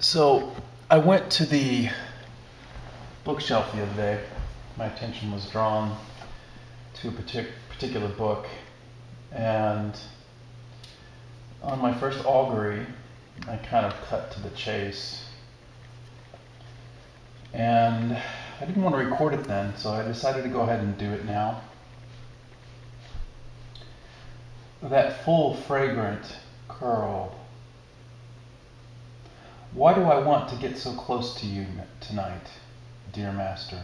So I went to the bookshelf the other day. My attention was drawn to a particular book, and on my first augury, I kind of cut to the chase. And I didn't want to record it then, so I decided to go ahead and do it now. That full, fragrant curl. Why do I want to get so close to you tonight, dear master,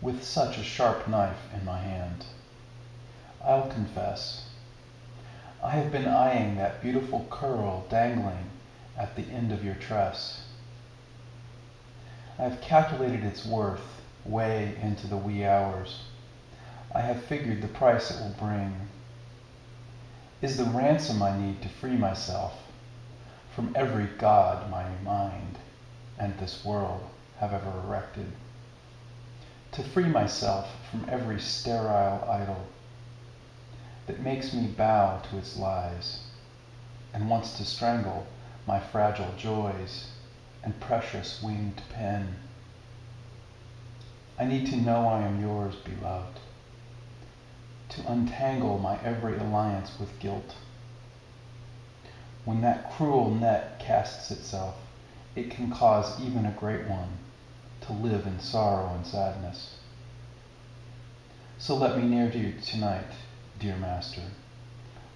with such a sharp knife in my hand? I'll confess, I have been eyeing that beautiful curl dangling at the end of your tress. I have calculated its worth way into the wee hours. I have figured the price it will bring. Is the ransom I need to free myself from every god my mind and this world have ever erected, to free myself from every sterile idol that makes me bow to its lies and wants to strangle my fragile joys and precious winged pen. I need to know I am yours, beloved, to untangle my every alliance with guilt. When that cruel net casts itself, it can cause even a great one to live in sorrow and sadness. So let me near to you tonight, dear master,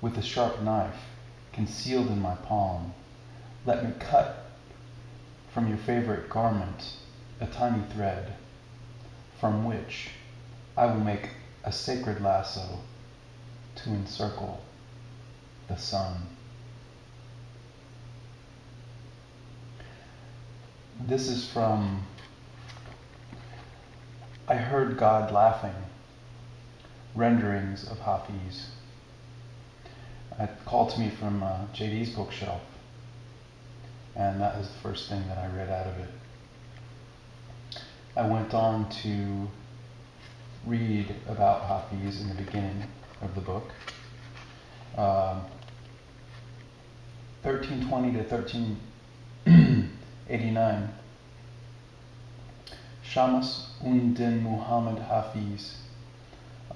with a sharp knife concealed in my palm. Let me cut from your favorite garment a tiny thread, from which I will make a sacred lasso to encircle the sun. This is from I Heard God Laughing, renderings of Hafiz. It called to me from JD's bookshelf, and that was the first thing that I read out of it. I went on to read about Hafiz in the beginning of the book, 1320 to 1389. Shams ud-Din Muhammad Hafiz,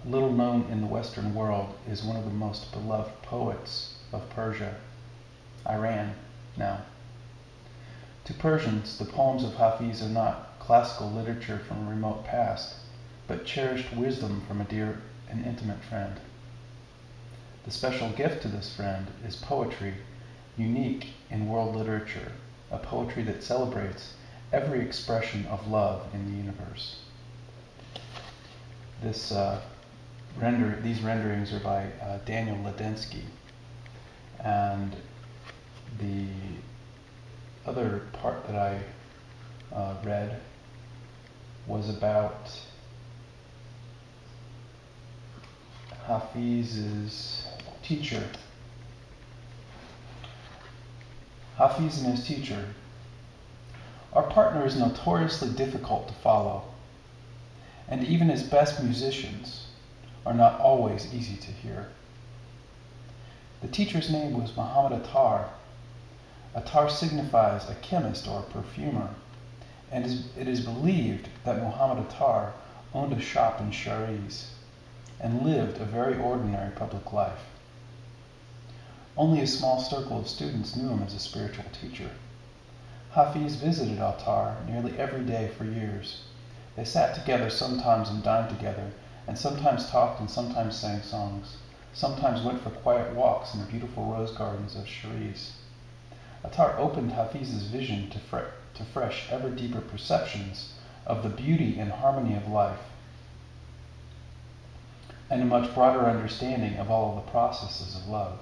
little known in the Western world, is one of the most beloved poets of Persia, Iran now. To Persians, the poems of Hafiz are not classical literature from a remote past, but cherished wisdom from a dear and intimate friend. The special gift to this friend is poetry unique in world literature, a poetry that celebrates every expression of love in the universe. These renderings are by Daniel Ladinsky, and the other part that I read was about Hafiz's teacher. Hafiz and his teacher. Our partner is notoriously difficult to follow, and even his best musicians are not always easy to hear. The teacher's name was Muhammad Attar. Attar signifies a chemist or a perfumer, and it is believed that Muhammad Attar owned a shop in Shariz and lived a very ordinary public life. Only a small circle of students knew him as a spiritual teacher. Hafiz visited Attar nearly every day for years. They sat together sometimes and dined together, and sometimes talked and sometimes sang songs, sometimes went for quiet walks in the beautiful rose gardens of Shariz. Attar opened Hafiz's vision to fresh, ever deeper perceptions of the beauty and harmony of life, and a much broader understanding of all of the processes of love.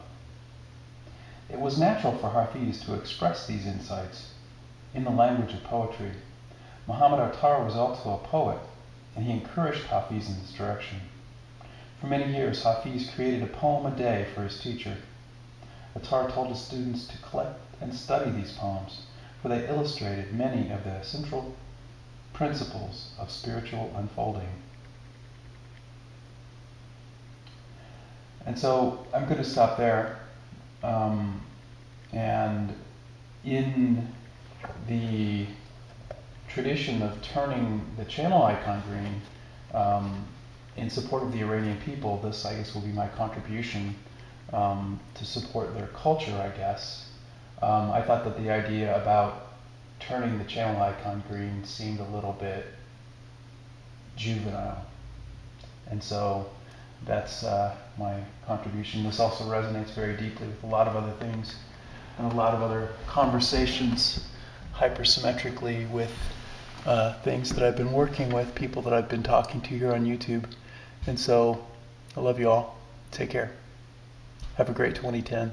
It was natural for Hafiz to express these insights in the language of poetry. Muhammad Attar was also a poet, and he encouraged Hafiz in this direction. For many years, Hafiz created a poem a day for his teacher. Attar told his students to collect and study these poems, for they illustrated many of the central principles of spiritual unfolding. And so I'm going to stop there. And in the tradition of turning the channel icon green in support of the Iranian people, this I guess will be my contribution to support their culture, I guess. I thought that the idea about turning the channel icon green seemed a little bit juvenile. And so that's my contribution. This also resonates very deeply with a lot of other things and a lot of other conversations hypersymmetrically with things that I've been working with, people that I've been talking to here on YouTube. And so I love you all. Take care. Have a great 2010.